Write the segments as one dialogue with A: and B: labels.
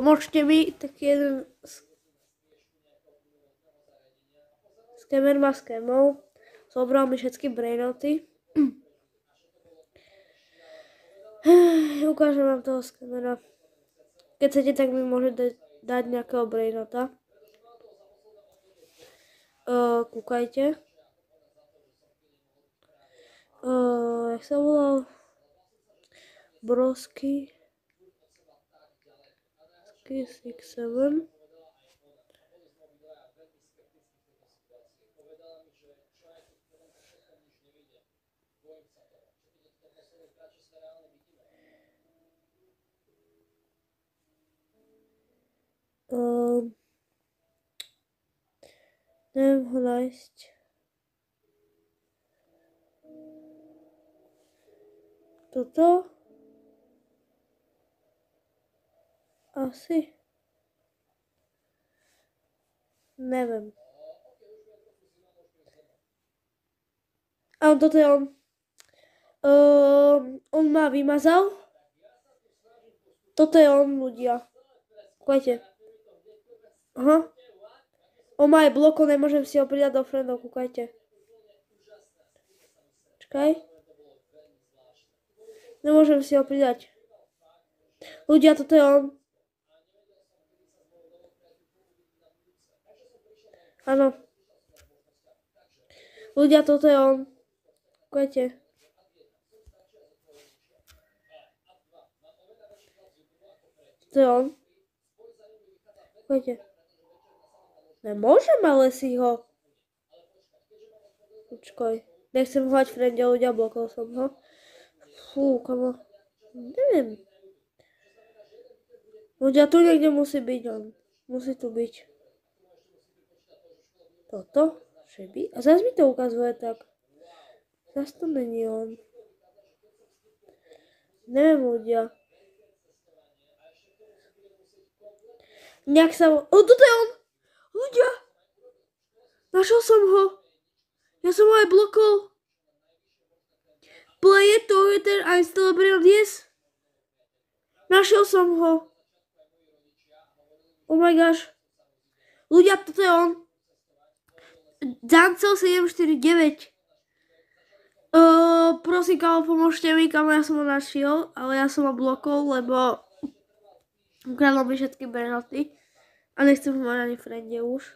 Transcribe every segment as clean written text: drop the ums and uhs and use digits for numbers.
A: Pomôžte mi, tak jeden skemer ma skemol. Zobral mi všetky brainoty. Ukážem vám toho skemera. Keď chcete, tak mi môžete dať nejakého brainota. Kúkajte. Jak sa volal? Brosky 6-7. Neviem ho nájsť. Toto? Asi. Neviem. Áno, toto je on. On ma vymazal. Toto je on, ľudia. Kúkajte. Aha. On ma aj blokol, nemôžem si ho pridať do friendov, kúkajte. Čakaj. Nemôžem si ho pridať. Ľudia, toto je on. Áno. Ľudia, toto je on. Kúkajte. Toto je on. Kúkajte. Nemôžem, ale si ho. Počkaj. Nechcem ho mať friende, ľudia, blokol som ho. Fú, kamo. Neviem. Ľudia, tu niekde musí byť on. Musí tu byť. Toto? Šeby? A zase mi to ukazuje tak. Zase to není on. Neviem, ľudia. Nejak sa... toto je on! Ľudia! Našiel som ho. Ja som ho aj blokol. Play it, Twitter, I'm still a brilliant, yes. Našiel som ho. Oh my gosh. Ľudia, toto je on. Zancel 749. Prosím, kamo, pomôžte mi, kamo, ja som ho našiel, ale ja som ho blokol, lebo ukradol mi všetky brainoty. A nechcem ho mať ani friende už.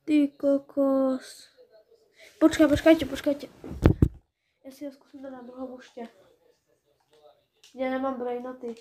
A: Ty kokos. Počkajte. Ja si ho skúsim dať na druhom účte. Ja nemám brainoty.